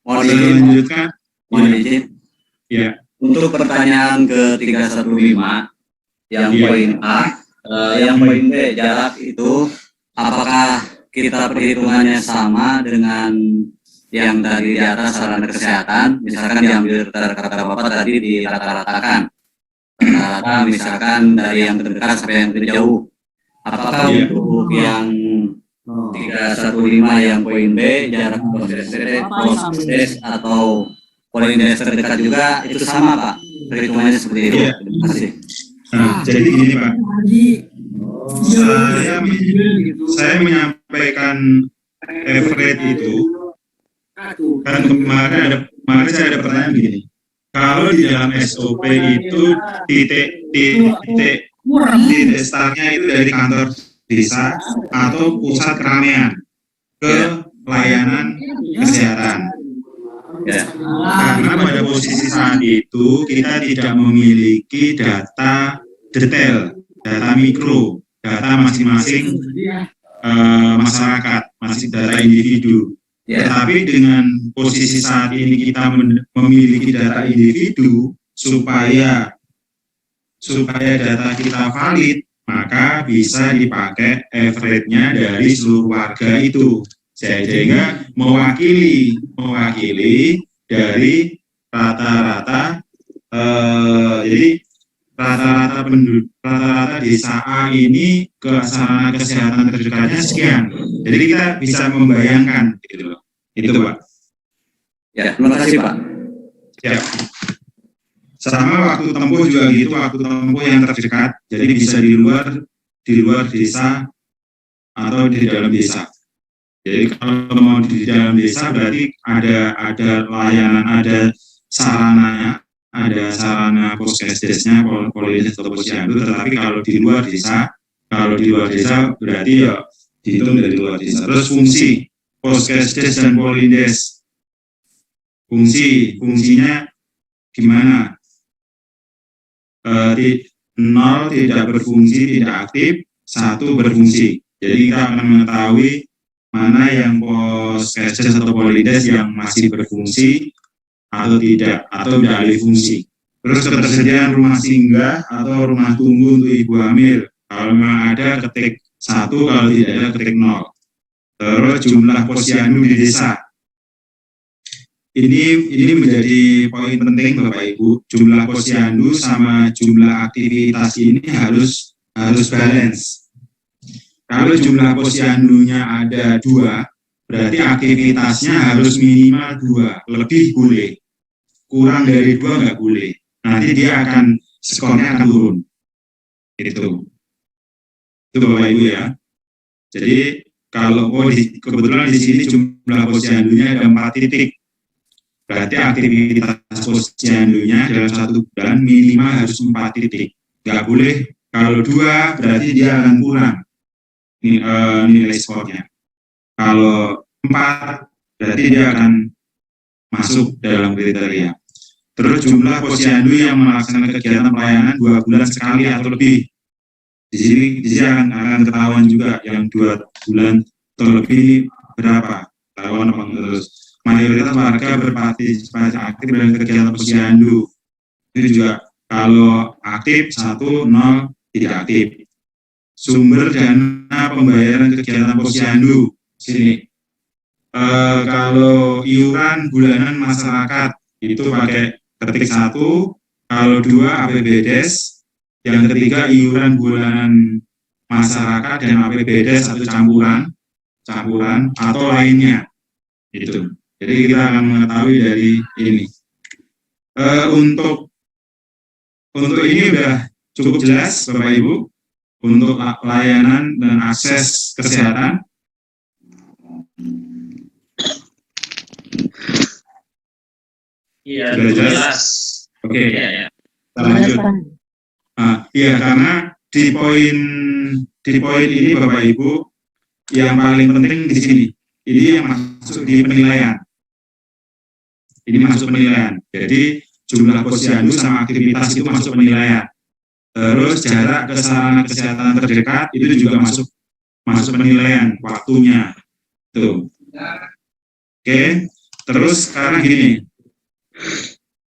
Mohon Bisa izin, lanjutkan? mohon izin. Ya. Untuk pertanyaan ke-315 yang Iya. poin A, yang poin B jarak itu apakah kita perhitungannya sama dengan yang tadi di atas sarana kesehatan, misalkan diambil kata Bapak tadi di rata-ratakan. Rata-rata misalkan dari yang terdekat sampai yang terjauh. Apakah Iya. untuk yang 315 yang poin B jarak polindes atau polindes terdekat juga itu sama Pak, perhitungannya seperti itu. Iya. Terima kasih. Nah, jadi gini Pak, saya menyampaikan average itu kan kemarin saya ada pertanyaan begini. Kalau di dalam SOP itu titik startnya itu dari kantor desa atau pusat keramaian ke layanan kesehatan. Ya. Karena pada posisi saat itu kita tidak memiliki data detail, data mikro, data masing-masing masyarakat, masih data individu. Tetapi dengan posisi saat ini kita memiliki data individu supaya data kita valid, maka bisa dipakai average-nya dari seluruh warga itu, sehingga mewakili dari rata-rata jadi rata-rata desa A ini ke sarana kesehatan terdekatnya sekian. Jadi kita bisa membayangkan gitu loh. Itu Pak. Ya, terima kasih Pak. Ya. Sama waktu tempuh juga gitu, waktu tempuh yang terdekat. Jadi bisa di luar desa atau di dalam desa. Jadi kalau mau di dalam desa berarti ada layanan, ada sarananya, ada sarana puskesdesnya, polindes atau posyandu. Tetapi kalau di luar desa berarti ya dihitung dari luar desa. Terus fungsi puskesdes dan polindes, fungsinya gimana? 0 tidak berfungsi, tidak aktif, 1 berfungsi. Jadi kita akan mengetahui mana yang puskesdes atau polindes yang masih berfungsi atau tidak, atau beralih fungsi. Terus ketersediaan rumah singgah atau rumah tunggu untuk ibu hamil. Kalau memang ada, ketik 1, kalau tidak ada, ketik 0. Terus jumlah posyandu di desa. Ini menjadi poin penting Bapak Ibu. Jumlah posyandu sama jumlah aktivitas ini harus balance. Kalau jumlah posyandunya ada 2, berarti aktivitasnya harus minimal 2, lebih boleh. Kurang dari 2 nggak boleh. Nanti dia skornya akan turun. Itu Bapak Ibu ya. Jadi kalau kebetulan di sini jumlah posyandunya ada 4 titik. Berarti aktivitas posyandunya dalam 1 bulan minimal harus 4 titik. Nggak boleh, kalau 2 berarti dia akan kurang nilai skornya. Kalau 4 berarti dia akan masuk dalam kriteria. Terus jumlah posyandu yang melaksanakan kegiatan pelayanan 2 bulan sekali atau lebih. Di sini akan ketahuan juga yang 2 bulan atau lebih berapa. Ketahuan apa terus. Mayoritas warga berpartisipasi aktif dalam kegiatan posyandu. Itu juga kalau aktif 1, 0 tidak aktif. Sumber dana pembayaran kegiatan posyandu. Sini. Kalau iuran bulanan masyarakat itu pakai ketik 1, kalau 2 APBDes, yang ketiga iuran bulanan masyarakat dan APBDes atau campuran atau lainnya. Itu. Jadi kita akan mengetahui dari ini. Untuk ini sudah cukup jelas Bapak Ibu untuk layanan dan akses kesehatan. Iya, sudah jelas. Oke. Iya. Lanjut. Iya, karena di poin ini Bapak Ibu yang paling penting di sini. Ini yang masuk di penilaian. Jadi jumlah posyandu sama aktivitas itu masuk penilaian. Terus jarak ke sarana kesehatan terdekat itu juga masuk penilaian waktunya. Tuh. Oke. Terus sekarang gini,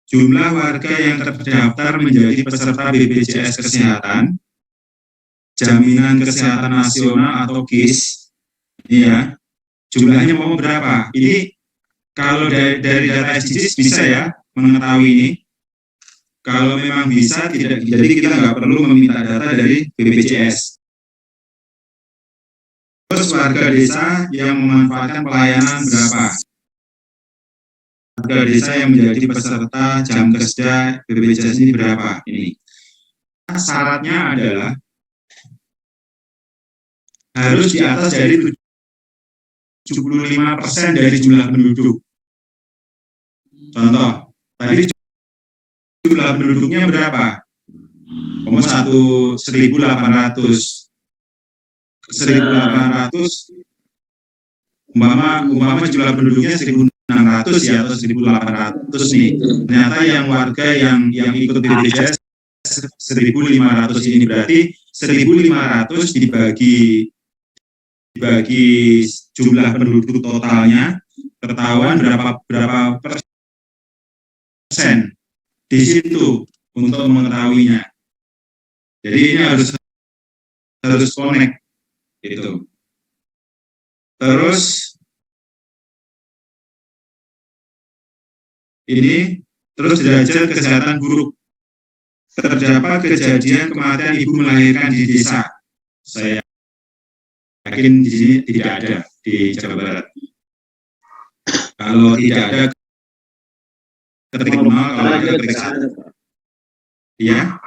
jumlah warga yang terdaftar menjadi peserta BPJS Kesehatan, Jaminan Kesehatan Nasional atau KIS, ini ya, jumlahnya mau berapa? Ini kalau dari data SDGs bisa ya mengetahui ini. Kalau memang bisa, tidak, jadi kita nggak perlu meminta data dari BPJS. Terus warga desa yang memanfaatkan pelayanan berapa? Warga desa yang menjadi peserta jam kerja BPJS ini berapa? Ini. Syaratnya adalah harus di atas dari 75% dari jumlah penduduk. Contoh, tadi jumlah penduduknya berapa? 1.800. 1.800 umpama jumlah penduduknya 1.600 ya atau 1.800 nih. Ternyata yang warga yang ikut BPJS 1.500 ini, berarti 1.500 dibagi jumlah penduduk totalnya, ketahuan berapa persen di situ untuk mengetahuinya. Jadi ini harus connect gitu. Terus ini derajat kesehatan buruk. Terdapat kejadian kematian ibu melahirkan di desa. Saya yakin di sini tidak ada di Jawa Barat. Kalau tidak ada, ketik 0, kalau ada ketik 1. Ya.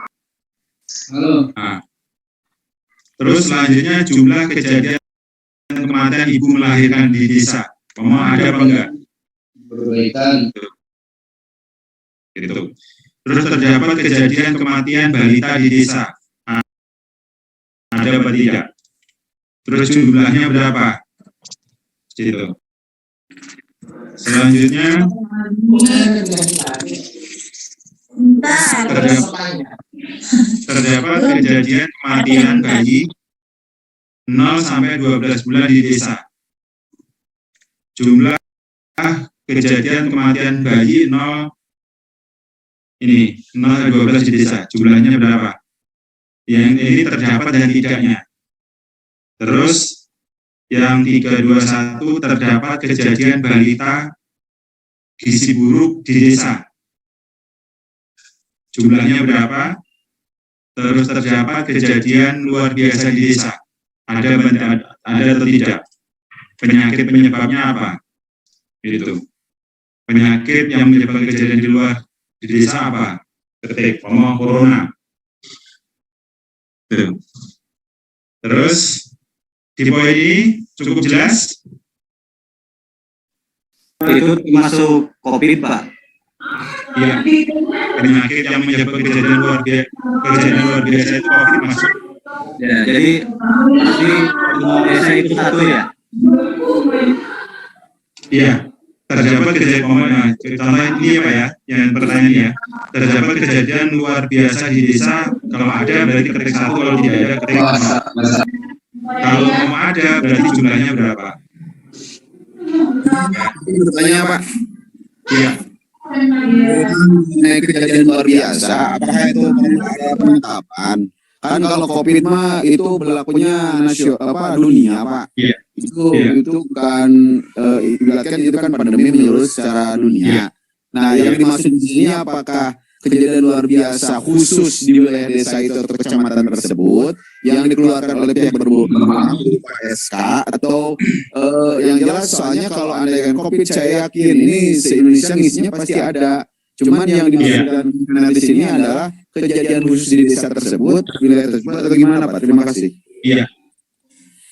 Halo. Nah. Terus selanjutnya jumlah kejadian kematian ibu melahirkan di desa. Kamu ada apa enggak? Perbaikan. Gitu. Terus terdapat kejadian kematian balita di desa. Nah, ada apa tidak? Terus jumlahnya berapa? Gitu. Selanjutnya terdapat kejadian kematian bayi 0 sampai 12 bulan di desa. Jumlah kejadian kematian bayi 0 sampai 12 di desa. Jumlahnya berapa? Yang ini terdapat dan tidaknya. Terus yang 321 terdapat kejadian balita gizi buruk di desa. Jumlahnya berapa? Terus terdapat kejadian luar biasa di desa. Ada atau tidak? Penyakit penyebabnya apa? Itu. Penyakit yang menyebabkan kejadian di desa apa? Ketik corona. Terus di poin ini cukup jelas? Itu termasuk COVID, Pak. Iya. Penyakit yang menyebabkan kejadian luar biasa itu COVID masuk. Ya, jadi pasti desa itu satu ya. Iya. Terdapat kejadian contoh ini apa ya? Yang pertanyaan ya. Terdapat kejadian luar biasa di desa. Kalau ada berarti ketik 1, kalau tidak ada ketik 0. Kalau mau ada berarti jumlahnya berapa? Bertanya Pak. Iya. Kejadian luar biasa, apakah itu perlu ada penetapan? Kan kalau COVID mah itu berlakunya dunia Pak. Iya. Itu bukan ibaratkan itu kan pandemi menyeluruh secara dunia. Nah, yang dimaksud di sini apakah kejadian luar biasa khusus di wilayah desa itu atau kecamatan tersebut yang dikeluarkan oleh pihak berwenang berupa SK atau yang jelas, soalnya kalau andaikan COVID saya yakin ini se-Indonesia ngisinya pasti ada. Cuman yang dimaksudkan di sini adalah kejadian khusus di desa tersebut, wilayah tersebut, atau gimana Pak? Terima kasih. Iya.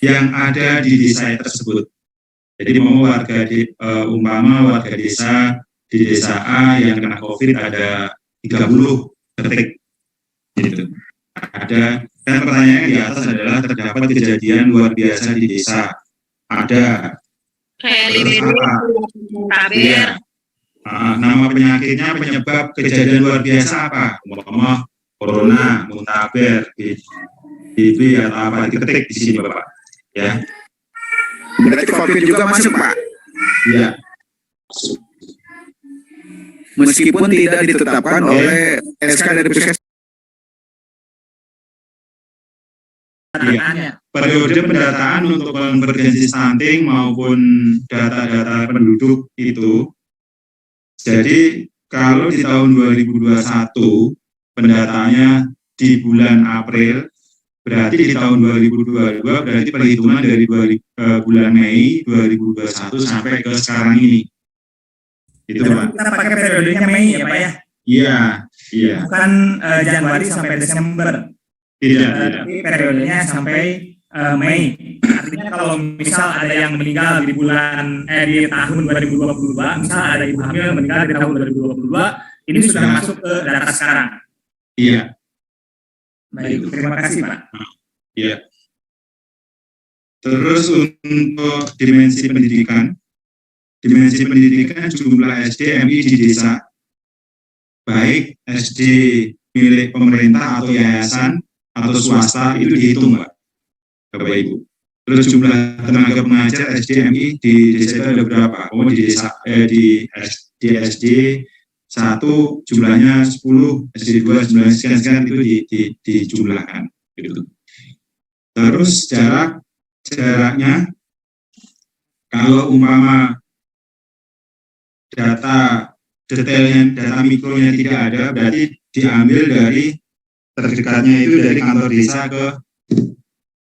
Yang ada di desa tersebut. Jadi umpama warga desa di desa A yang kena COVID ada 30 ketik gitu. Ada, dan pertanyaannya di atas adalah terdapat kejadian luar biasa di desa. Ada. Terus apa? Ya. Nama penyakitnya, penyebab kejadian luar biasa apa? Umpama corona, muntaber, itu ya apa? Diketik di sini Bapak. Ya. Berarti COVID juga masuk Pak? Iya. meskipun tidak ditetapkan oleh SK dari Puskesmas. Iya. Periode pendataan untuk konvergensi stunting maupun data-data penduduk itu, jadi kalau di tahun 2021 pendataannya di bulan April, berarti di tahun 2022 berarti perhitungan dari bulan Mei 2021 sampai ke sekarang ini. Itu Pak. Kita pakai periodenya Mei ya Pak ya? Iya, iya. Bukan Januari sampai Desember. Tidak. Tapi periodenya sampai Mei. Artinya kalau misal ada yang meninggal di tahun 2022, misal ada ibu hamil meninggal di tahun 2022, ini sudah masuk ke data sekarang. Iya. Baik, terima kasih Pak. Iya. Terus untuk dimensi pendidikan jumlah SDMI di desa, baik SD milik pemerintah atau yayasan atau swasta itu dihitung Pak, Bapak Ibu. Terus jumlah tenaga pengajar SDMI di desa itu ada berapa? Oh di SD 1 jumlahnya 10, SD 2 jumlahnya sekian itu dijumlahkan gitu. Terus jaraknya kalau umpama data detailnya, data mikronya tidak ada, berarti diambil dari terdekatnya itu dari kantor desa ke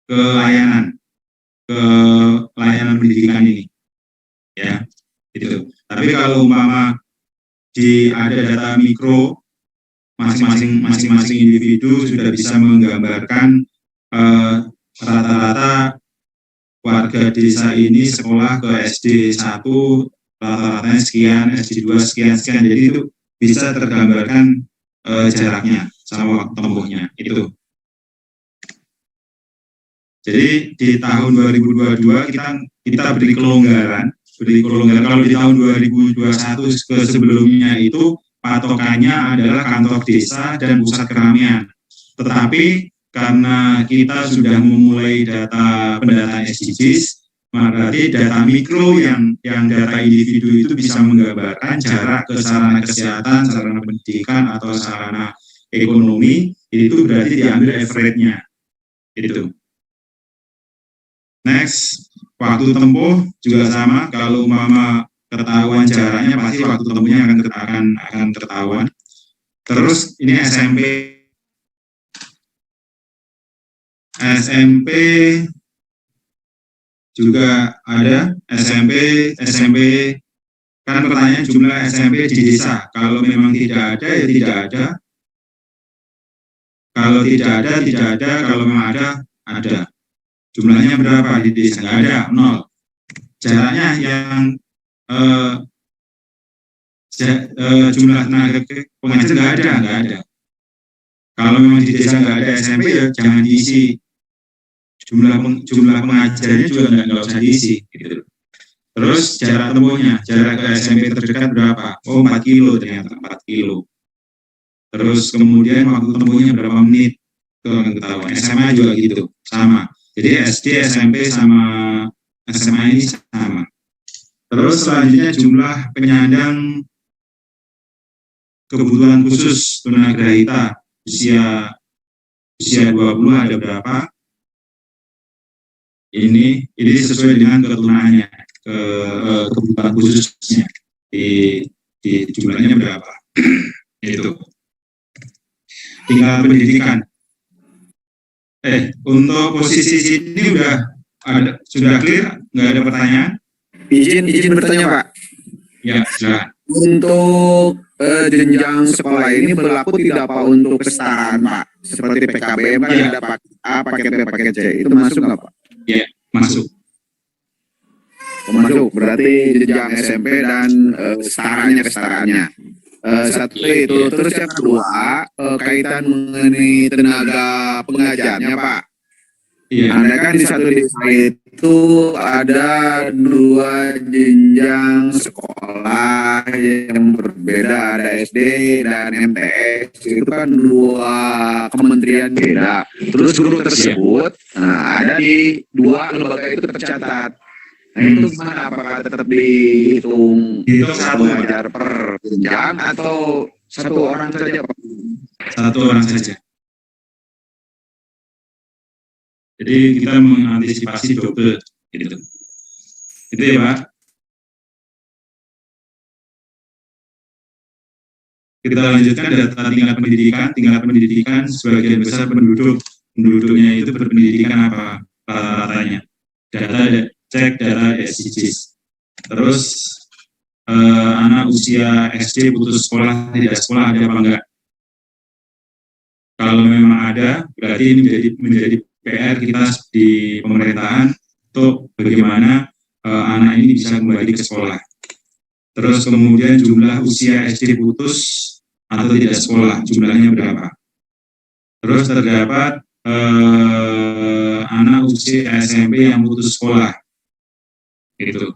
layanan pendidikan ini, ya, itu. Tapi kalau umpama ada data mikro, masing-masing individu sudah bisa menggambarkan rata-rata warga desa ini sekolah ke SD 1 rata-ratanya sekian, SD 2 sekian, jadi itu bisa tergambarkan jaraknya sama waktu tempuhnya itu. Jadi di tahun 2022 kita beri kelonggaran. Kalau di tahun 2021 ke sebelumnya itu patokannya adalah kantor desa dan pusat keramaian. Tetapi karena kita sudah memulai pendataan SDGs, maka berarti data mikro yang data individu itu bisa menggambarkan jarak ke sarana kesehatan, sarana pendidikan atau sarana ekonomi, itu berarti diambil average-nya. Itu. Next, waktu tempuh juga sama. Kalau umpama ketahuan jaraknya, pasti waktu tempuhnya akan ketahuan. Terus ini SMP juga ada SMP kan pertanyaan jumlah SMP di desa. Kalau memang tidak ada ya tidak ada. Kalau tidak ada. Kalau memang ada. Jumlahnya berapa di desa? Nggak ada, 0. Jaraknya yang jumlah tenaga pengajar nggak ada. Kalau memang di desa nggak ada SMP ya jangan diisi. Jumlah pengajarnya juga nggak usah diisi. Gitu. Terus jarak tempuhnya, jarak ke SMP terdekat berapa? Oh 4 kilo ternyata, 4 kilo. Terus kemudian waktu tempuhnya berapa menit? Itu akan ketahuan. SMA juga gitu, sama. Jadi SD, SMP sama SMA ini sama. Terus selanjutnya jumlah penyandang kebutuhan khusus tunagrahita usia 20 ada berapa? Ini sesuai dengan keturunannya, kebutuhan khususnya di jumlahnya berapa? Itu. Tinggal pendidikan. Untuk posisi sini sudah clear, nggak ada pertanyaan? Izin bertanya Pak. Ya, silakan. Untuk jenjang sekolah ini berlaku tidak Pak untuk kesetaraan Pak? Seperti PKBM kan ada paket A, paket B, paket C. Itu masuk nggak Pak? Ya, masuk. Masuk, berarti jenjang SMP dan kesetaraannya. Satu itu, terus yang kedua kaitan mengenai tenaga pengajarnya Pak. Iya. Anda kan di satu desa itu ada 2 jenjang sekolah yang berbeda, ada SD dan MTS, itu kan 2 kementerian beda. Terus guru tersebut ada di 2 lembaga itu tercatat. Nah itu gimana? Apakah tetap dihitung Dihitung satu, Pak. mengajar per jam atau satu orang saja, Pak? Satu orang saja. Jadi kita mengantisipasi double, gitu. Itu ya, Pak. Kita lanjutkan data tingkat pendidikan. Tingkat pendidikan sebagian besar penduduknya itu berpendidikan apa rata-ratanya. Cek data SDGs. Terus anak usia SD putus sekolah, tidak sekolah ada apa enggak? Kalau memang ada, berarti ini menjadi PR kita di pemerintahan untuk bagaimana anak ini bisa kembali ke sekolah. Terus kemudian jumlah usia SD putus atau tidak sekolah, jumlahnya berapa? Terus terdapat anak usia SMP yang putus sekolah. Gitu.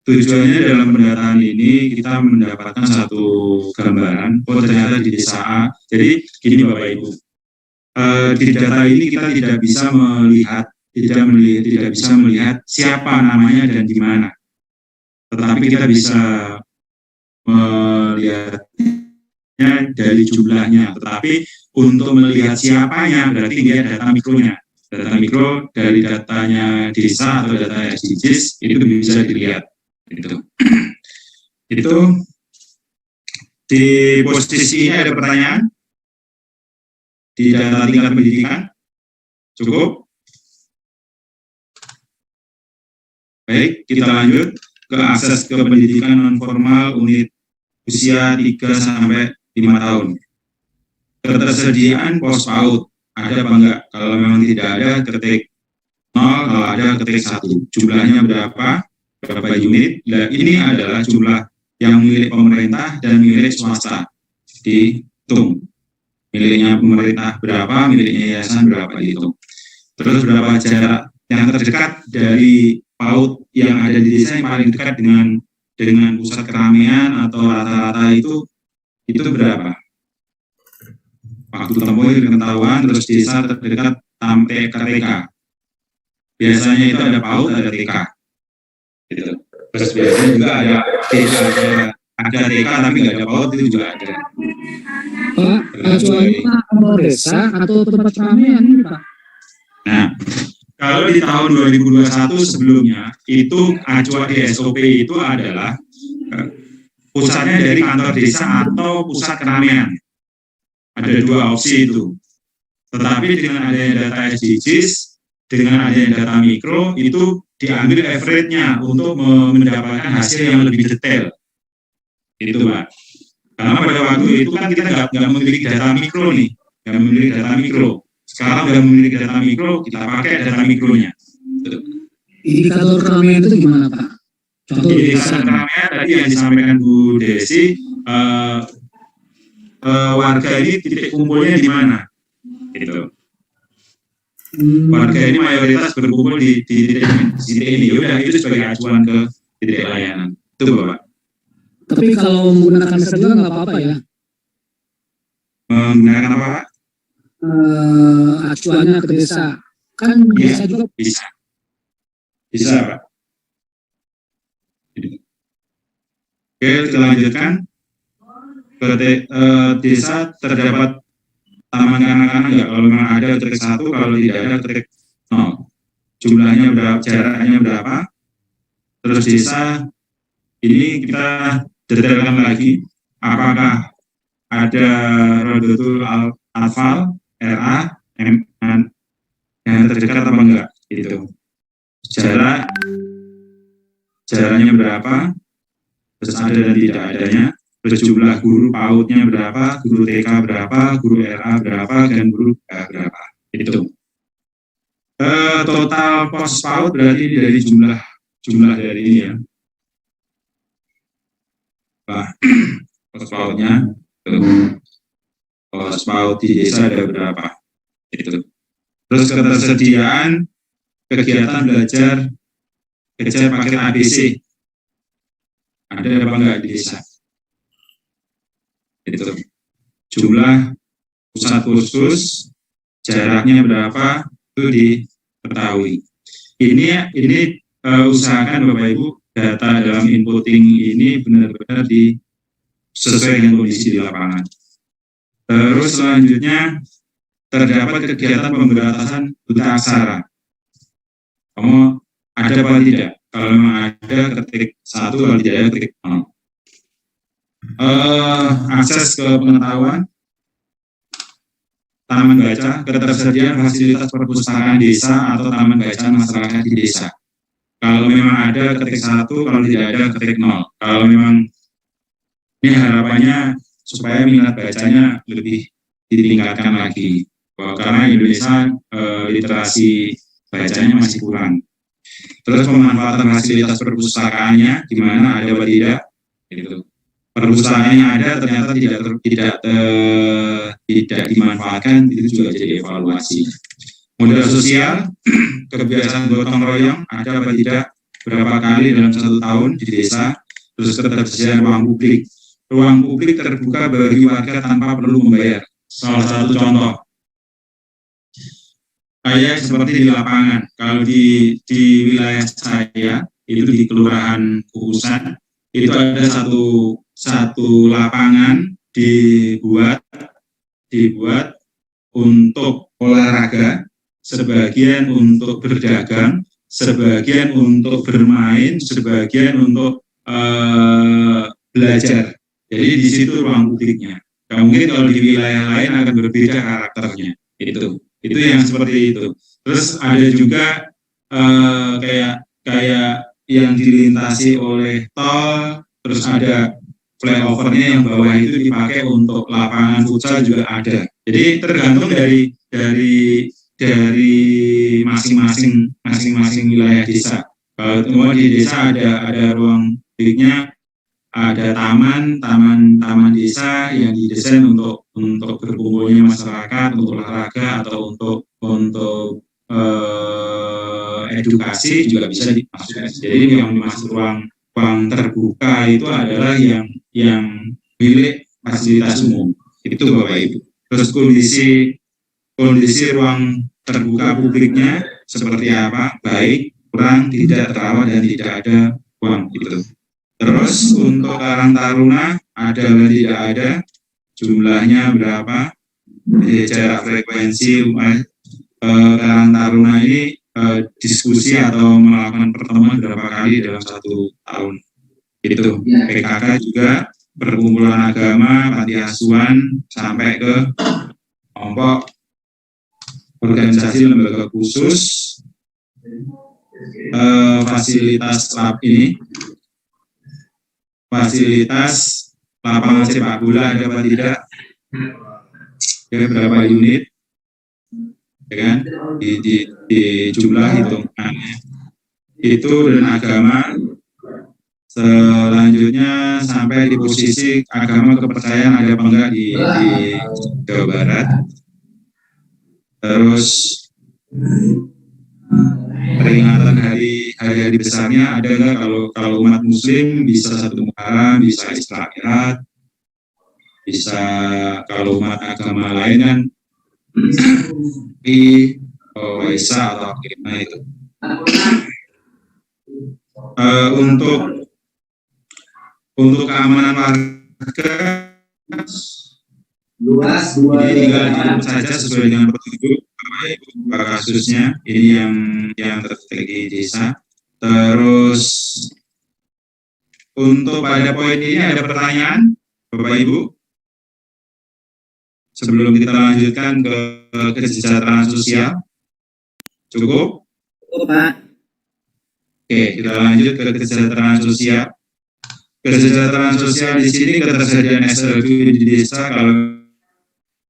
Tujuannya dalam pendataan ini kita mendapatkan satu gambaran, oh ternyata di desa A. Jadi gini Bapak Ibu, di data ini kita tidak bisa melihat siapa namanya dan di mana. Tetapi kita bisa melihatnya dari jumlahnya. Tetapi untuk melihat siapanya berarti dia data mikronya. Data mikro dari datanya desa atau data SDGs itu bisa dilihat. Itu di posisi ini ada pertanyaan di data tingkat pendidikan. Cukup? Baik, kita lanjut ke akses ke pendidikan non formal unit usia 3 sampai 5 tahun. Ketersediaan pos PAUD ada apa enggak? Kalau memang tidak ada, ketik 0, kalau ada ketik 1. Jumlahnya berapa unit? Nah, ini adalah jumlah yang milik pemerintah dan milik swasta. Dihitung. Miliknya pemerintah berapa, miliknya yayasan berapa dihitung. Terus berapa jarak yang terdekat dari PAUD yang ada di desa yang paling dekat dengan pusat keramaian atau rata-rata itu berapa? Waktu tempuh itu ketahuan, terus desa terdekat sampai ke TK. Biasanya itu ada PAUD, ada TK. Gitu. Terus biasanya juga ada TK tapi nggak ada PAUD, itu juga ada. Pak, acuannya nomor desa atau tempat keramaian ini Pak? Nah, kalau di tahun 2021 sebelumnya, itu acuan di SOP itu adalah pusatnya dari kantor desa atau pusat keramaian. Ada dua opsi itu. Tetapi dengan adanya data SDGs, dengan adanya data mikro, itu diambil average-nya untuk mendapatkan hasil yang lebih detail. Itu Pak. Karena pada waktu itu kan kita nggak memiliki data mikro nih, nggak memiliki data mikro. Sekarang sudah memiliki data mikro, kita pakai data mikronya. Indikator keramaian itu gimana Pak? Contoh indikator keramaian tadi yang disampaikan Bu Desi, warga ini titik kumpulnya di mana? Gitu. Warga ini mayoritas berkumpul di titik ini. Yaudah, itu sebagai acuan ke titik layanan. Itu Bapak. Tapi kalau menggunakan desa juga nggak apa-apa ya? Menggunakan apa Pak? Acuannya ke desa. Kan desa juga bisa. Bisa Pak. Oke, kita lanjutkan. Desa terdapat taman kanak-kanak nggak? Kalau memang ada ketik 1, kalau tidak ada ketik 0. Jumlahnya berapa, jaraknya berapa? Terus desa ini kita detailkan lagi. Apakah ada Rodotul Atfal, RA, yang terdekat apa enggak? Gitu. Jaraknya berapa? Terus ada dan tidak adanya. Terus jumlah guru PAUD-nya berapa, guru TK berapa, guru RA berapa, dan guru berapa. Itu. Total pos PAUD berarti dari jumlah dari ini ya. Pos PAUD-nya. Pos PAUD di desa ada berapa. Itu. Terus ketersediaan kegiatan belajar paket ABC. Ada apa enggak di desa? Itu. Jumlah pusat khusus, jaraknya berapa, itu diketahui. Ini usahakan Bapak Ibu data dalam inputting ini benar-benar sesuai dengan kondisi di lapangan. Terus selanjutnya terdapat kegiatan pemberantasan buta aksara. Kamu ada apa tidak? Kalau memang ada, ketik 1, kalau tidak ada, ketik 0. Akses ke pengetahuan, taman baca, ketersediaan fasilitas perpustakaan desa atau taman bacaan masyarakat di desa. Kalau memang ada, ketik 1, kalau tidak ada, ketik 0. Kalau memang ini harapannya supaya minat bacanya lebih ditingkatkan lagi. Karena Indonesia literasi bacanya masih kurang. Terus pemanfaatan fasilitas perpustakaannya, gimana, ada atau tidak? Gitu. Perpustakaannya ada, ternyata tidak dimanfaatkan, itu juga jadi evaluasi. Modal sosial, kebiasaan gotong royong, ada apa tidak, berapa kali dalam 1 tahun di desa. Terus ketersediaan ruang publik. Ruang publik terbuka bagi warga tanpa perlu membayar. Salah satu contoh, kayak seperti di lapangan. Kalau di wilayah saya, itu di Kelurahan Kukusan, itu ada satu lapangan dibuat untuk olahraga, sebagian untuk berdagang, sebagian untuk bermain, sebagian untuk belajar. Jadi di situ ruang publiknya. Nah, mungkin kalau di wilayah lain akan berbeda karakternya. Itu yang seperti itu. Terus ada juga kayak yang dilintasi oleh tol, terus ada flyovernya yang bawah itu dipakai untuk lapangan futsal juga ada. Jadi tergantung dari masing-masing wilayah desa. Kalau di desa ada ruang publiknya, ada taman desa yang didesain untuk berkumpulnya masyarakat, untuk olahraga atau untuk edukasi juga bisa dimasukkan. Jadi yang dimaksud ruang terbuka itu adalah yang milik fasilitas umum. Itu Bapak Ibu. Terus kondisi ruang terbuka publiknya seperti apa? Baik, kurang, tidak terawat dan tidak ada ruang gitu. Terus untuk Karang Taruna ada atau tidak ada, jumlahnya berapa, jarak frekuensi Karang Taruna ini diskusi atau melakukan pertemuan berapa kali dalam 1 tahun. Itu PKK juga, perkumpulan agama, panti asuhan, sampai ke kelompok organisasi lembaga khusus, fasilitas lab ini. Fasilitas lapangan sepak bola ada apa tidak? Ya, berapa unit? Ya kan? Di jumlah hitungannya. Itu dan agama. Selanjutnya sampai di posisi agama kepercayaan ada apa enggak di Jawa Barat. Terus peringatan hari besarnya ada nggak? Kalau umat Muslim bisa 1 Muharram, bisa Isra Mi'raj, bisa kalau umat agama lain kan di Waisak atau gimana itu. Untuk keamanan warga ini tinggal diurut saja sesuai dengan petunjuk kasusnya. Ini yang terjadi di desa. Terus untuk pada poin ini ada pertanyaan Bapak Ibu sebelum kita lanjutkan ke kesejahteraan sosial? Cukup? Cukup, Pak. Oke, kita lanjut ke kesejahteraan sosial. Kesejahteraan sosial di sini ketersediaan SLB di desa, kalau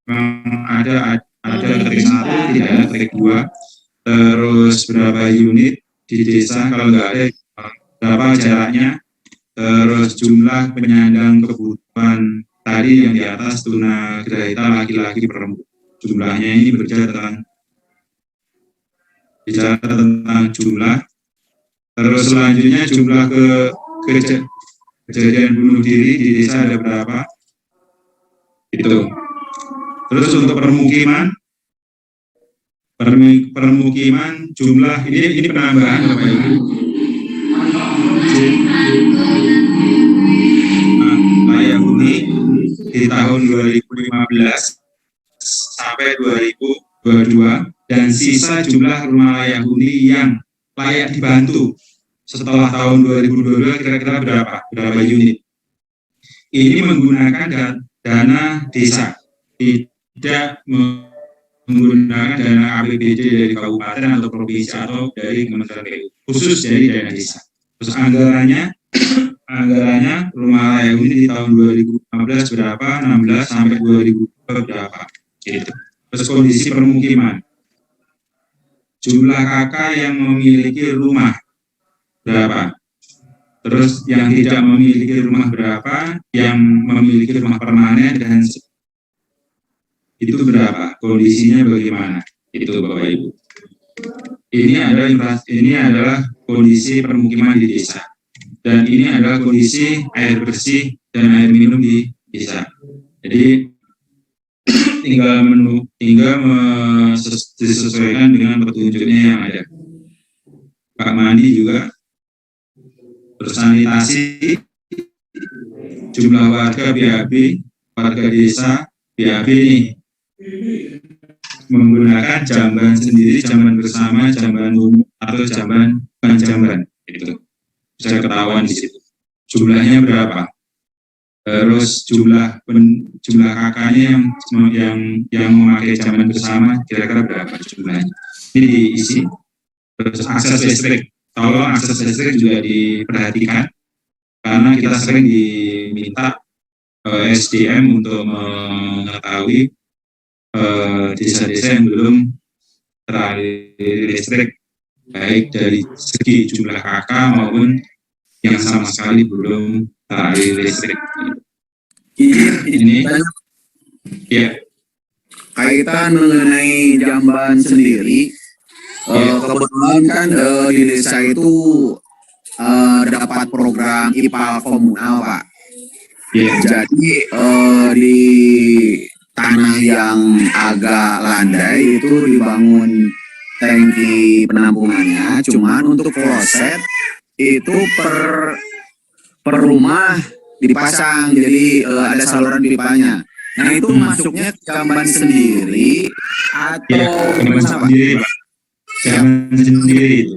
memang ada ketik 1, tidak ada ketik 2. Terus berapa unit di desa, kalau nggak ada berapa jaraknya. Terus jumlah penyandang kebutuhan tadi yang di atas tunagrahita laki-laki perempuan. Jumlahnya ini bicara tentang jumlah. Terus selanjutnya jumlah kejadian bunuh diri di desa ada berapa? Itu. Terus untuk permukiman jumlah ini penambahan Bapak Ibu. layak huni di tahun 2015 sampai 2022 dan sisa jumlah rumah layak huni yang layak dibantu setelah tahun 2022 kira-kira berapa unit. Ini menggunakan dana desa, tidak menggunakan dana APBD dari kabupaten atau provinsi atau dari Kementerian PU, khusus dari dana desa. Terus anggarannya rumah layak huni di tahun 2015 berapa, 16 sampai 2020 berapa, gitu. Terus kondisi permukiman, jumlah kakak yang memiliki rumah berapa, terus yang tidak memiliki rumah berapa, yang memiliki rumah permanen dan itu berapa, kondisinya bagaimana, itu Bapak Ibu. Ini adalah kondisi permukiman di desa, dan ini adalah kondisi air bersih dan air minum di desa. Jadi tinggal disesuaikan dengan petunjuknya yang ada. Pak mandi juga, bersanitasi, jumlah warga BAB, warga desa BAB nih menggunakan jamban sendiri, jamban bersama, jamban umum atau jamban itu bisa ketahuan di situ. Jumlahnya berapa? Terus jumlah kakaknya yang memakai jamban bersama kira-kira berapa jumlahnya? Ini diisi. Terus akses listrik, tolong akses listrik juga diperhatikan karena kita sering diminta SDM untuk mengetahui desa-desa yang belum teraliri listrik, baik dari segi jumlah kakak maupun yang sama sekali belum teraliri listrik. Ini ya Kaitan mengenai jamban sendiri, kebetulan kan di desa itu dapat program IPAL komunal, Pak. Jadi di tanah yang agak landai itu dibangun tangki penampungannya, cuman untuk kloset itu per rumah dipasang, jadi ada saluran pipanya. Nah itu masuknya jamban sendiri atau jamban sendiri, Pak. Jamban sendiri itu.